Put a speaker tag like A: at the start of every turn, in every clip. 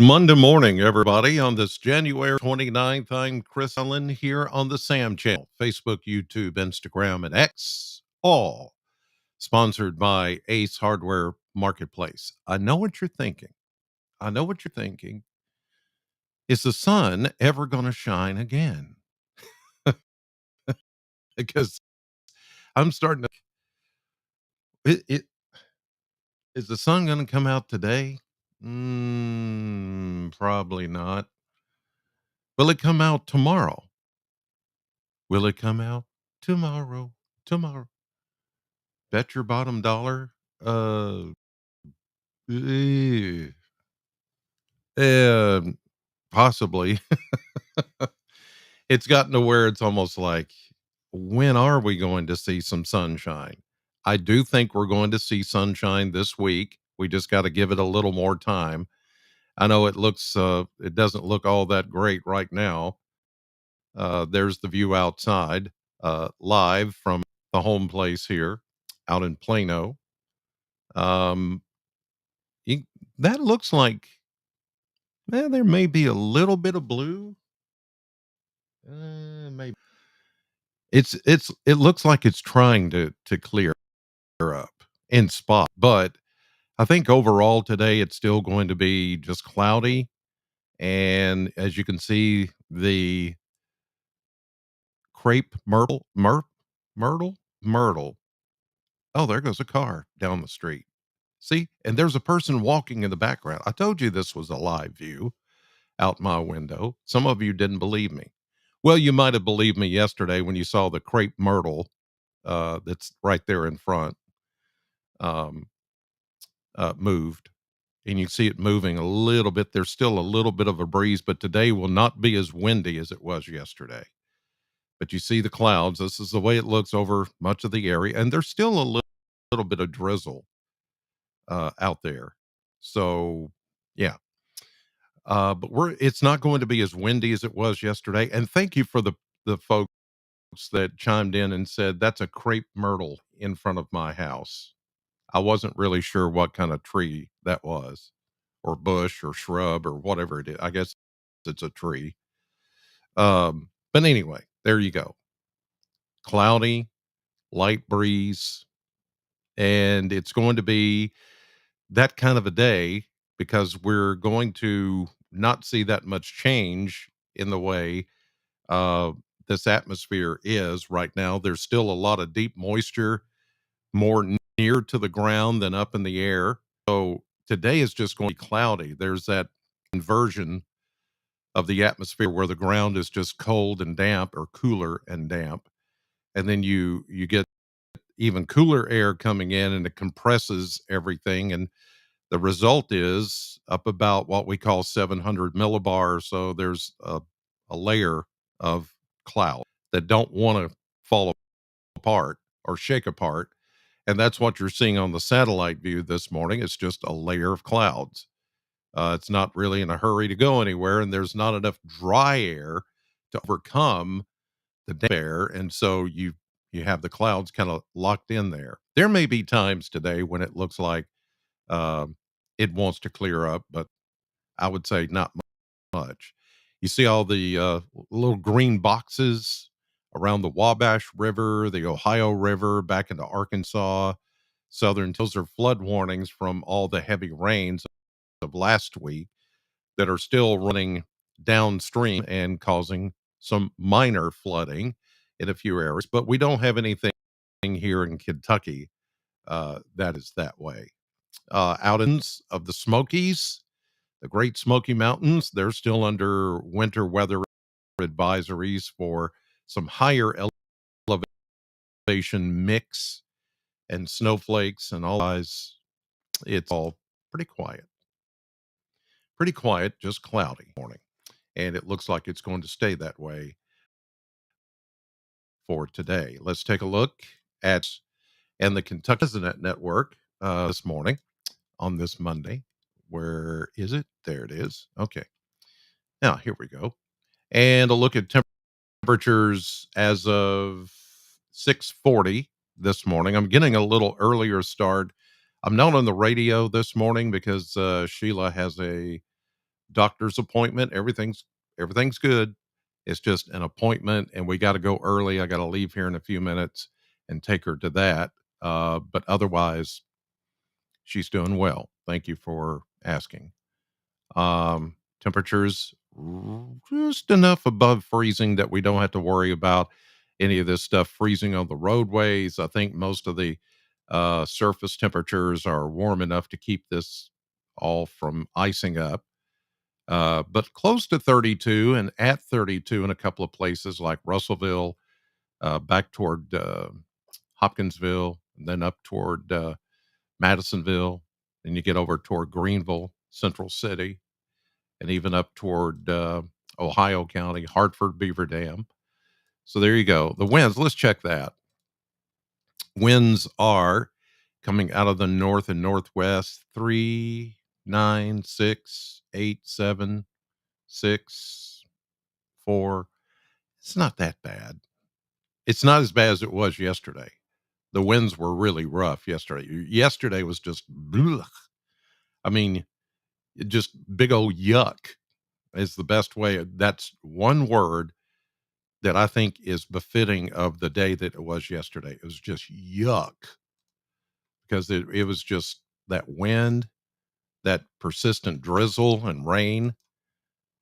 A: Monday morning, everybody. On this January 29th, I'm Chris Allen here on the Sam channel, Facebook, YouTube, Instagram, and X, all sponsored by Ace Hardware Marketplace. I know what you're thinking. I know what you're thinking. Is the sun ever going to shine again? Because I'm starting to. It is the sun going to come out today? Probably not. Will it come out tomorrow? Will it come out tomorrow? Tomorrow. Bet your bottom dollar. Eh, um, Possibly. It's gotten to where it's almost like, when are we going to see some sunshine? I do think we're going to see sunshine this week. We just got to give it a little more time. I know it doesn't look all that great right now. There's the view outside, live from the home place here out in Plano. Um, you, that looks like, there may be a little bit of blue. Maybe it looks like it's trying to clear up in spot, but I think overall today it's still going to be just cloudy. And as you can see, the crepe myrtle. Oh, there goes a car down the street. See, and there's a person walking in the background. I told you this was a live view out my window. Some of you didn't believe me. Well, you might have believed me yesterday when you saw the crepe myrtle that's right there in front um, moved. And you see it moving a little bit. There's still a little bit of a breeze, but today will not be as windy as it was yesterday. But you see the clouds. This is the way it looks over much of the area. And there's still a little bit of drizzle out there. So, yeah. But it's not going to be as windy as it was yesterday. And thank you for the folks that chimed in and said that's a crepe myrtle in front of my house. I wasn't really sure what kind of tree that was, or bush or shrub or whatever it is. I guess it's a tree. But anyway, there you go. Cloudy, light breeze, and it's going to be that kind of a day because we're going to not see that much change in the way uh, this atmosphere is right now. There's still a lot of deep moisture, more near to the ground than up in the air. So today is just going to be cloudy. There's that inversion of the atmosphere where the ground is just cold and damp, or cooler and damp. And then you get even cooler air coming in, and it compresses everything. And the result is up about what we call 700 millibars. So there's a layer of cloud that don't want to fall apart or shake apart. And that's what you're seeing on the satellite view this morning. It's just a layer of clouds. It's not really in a hurry to go anywhere, and there's not enough dry air to overcome the damp air. And so you have the clouds kind of locked in there. There may be times today when it looks like um, it wants to clear up, but I would say not much. You see all the little green boxes around the Wabash River, the Ohio River, back into Arkansas, southern. Those are flood warnings from all the heavy rains of last week that are still running downstream and causing some minor flooding in a few areas. But we don't have anything here in Kentucky that is that way. Outings of the Smokies, the Great Smoky Mountains, they're still under winter weather advisories for some higher elevation mix and snowflakes and all. It's all pretty quiet. Pretty quiet, just cloudy morning. And it looks like it's going to stay that way for today. Let's take a look at and the Kentucky President Network this morning on this Monday. Where is it? There it is. Okay. Now, here we go. And a look at temperatures as of 6:40 this morning. I'm getting a little earlier start. I'm not on the radio this morning because Sheila has a doctor's appointment. Everything's good. It's just an appointment, and we got to go early. I got to leave here in a few minutes and take her to that. But otherwise, she's doing well. Thank you for asking. Temperatures just enough above freezing that we don't have to worry about any of this stuff freezing on the roadways. I think most of the surface temperatures are warm enough to keep this all from icing up. But close to 32 and at 32 in a couple of places like Russellville, back toward Hopkinsville, and then up toward Madisonville. And you get over toward Greenville, Central City, and even up toward Ohio County, Hartford, Beaver Dam. So there you go. The winds, let's check that. Winds are coming out of the north and northwest 3, 9, 6, 8, 7, 6, 4. It's not that bad. It's not as bad as it was yesterday. The winds were really rough yesterday. Yesterday was just, blech. I mean, just big old yuck is the best way. That's one word that I think is befitting of the day that it was yesterday. It was just yuck because it was just that wind, that persistent drizzle and rain,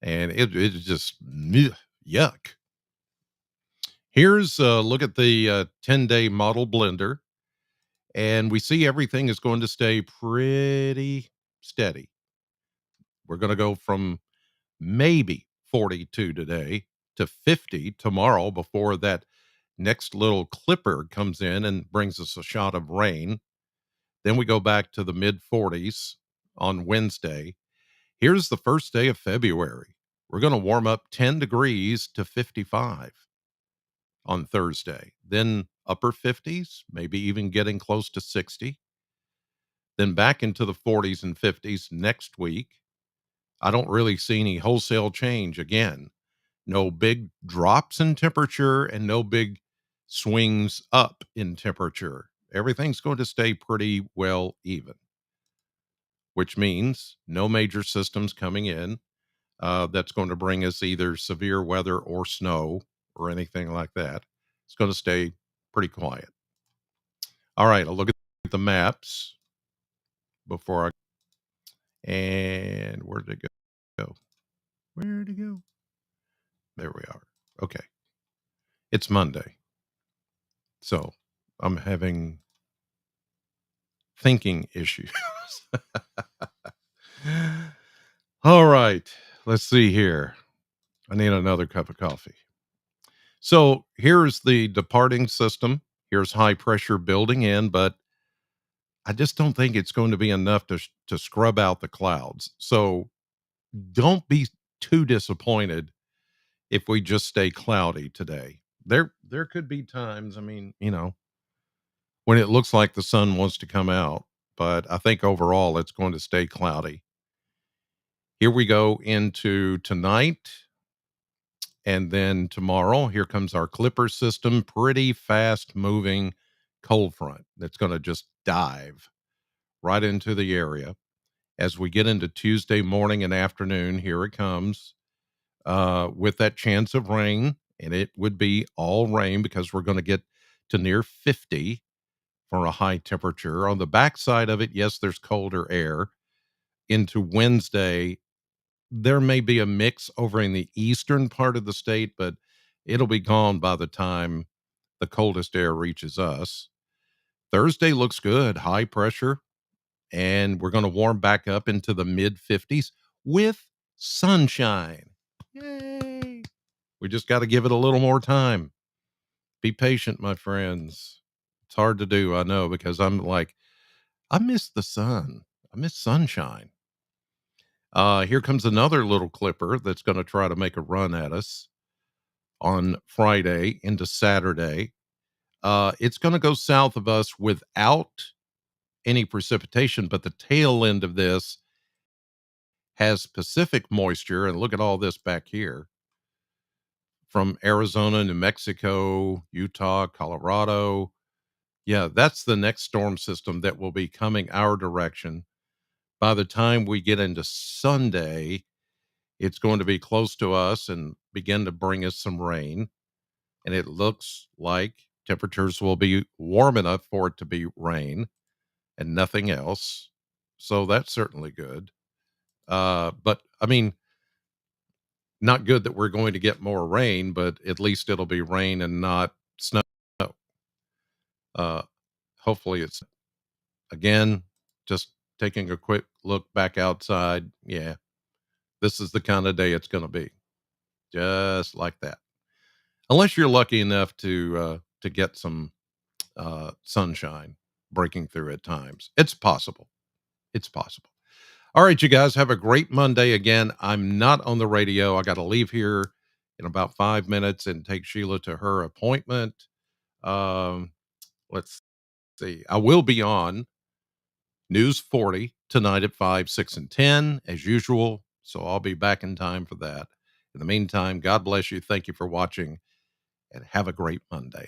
A: and it just yuck. Here's a look at the 10-day model blender, and we see everything is going to stay pretty steady. We're going to go from maybe 42 today to 50 tomorrow before that next little clipper comes in and brings us a shot of rain. Then we go back to the mid 40s on Wednesday. Here's the first day of February. We're going to warm up 10 degrees to 55 on Thursday. Then upper 50s, maybe even getting close to 60. Then back into the 40s and 50s next week. I don't really see any wholesale change again. No big drops in temperature and no big swings up in temperature. Everything's going to stay pretty well even, which means no major systems coming in that's going to bring us either severe weather or snow or anything like that. It's going to stay pretty quiet. All right, I'll look at the maps before and where did it go? Where did it go? There we are. Okay. It's Monday. So I'm having thinking issues. All right. Let's see here. I need another cup of coffee. So here's the departing system. Here's high pressure building in, but I just don't think it's going to be enough to scrub out the clouds. So don't be too disappointed if we just stay cloudy today. There could be times, I mean, when it looks like the sun wants to come out, but I think overall it's going to stay cloudy. Here we go into tonight and then tomorrow. Here comes our Clipper system, pretty fast moving cold front that's going to just dive right into the area. As we get into Tuesday morning and afternoon, here it comes with that chance of rain. And it would be all rain because we're going to get to near 50 for a high temperature. On the backside of it, yes, there's colder air. Into Wednesday, there may be a mix over in the eastern part of the state, but it'll be gone by the time the coldest air reaches us. Thursday looks good, high pressure, and we're going to warm back up into the mid 50s with sunshine. Yay! We just got to give it a little more time. Be patient, my friends. It's hard to do, I know, because I'm like, I miss the sun. I miss sunshine. Here comes another little clipper that's going to try to make a run at us on Friday into Saturday. It's going to go south of us without any precipitation, but the tail end of this has Pacific moisture. And look at all this back here from Arizona, New Mexico, Utah, Colorado. Yeah, that's the next storm system that will be coming our direction. By the time we get into Sunday, It's going to be close to us and begin to bring us some rain. And it looks like temperatures will be warm enough for it to be rain and nothing else. So that's certainly good. But I mean, not good that we're going to get more rain, but at least it'll be rain and not snow. Uh, Hopefully, it's again just taking a quick look back outside. Yeah, this is the kind of day it's going to be, just like that. Unless you're lucky enough to get some sunshine breaking through at times, it's possible. It's possible. All right, you guys have a great Monday. Again, I'm not on the radio. I got to leave here in about 5 minutes and take Sheila to her appointment. Um, let's see. I will be on News 40 tonight at 5, 6, and 10, as usual. So I'll be back in time for that. In the meantime, God bless you. Thank you for watching and have a great Monday.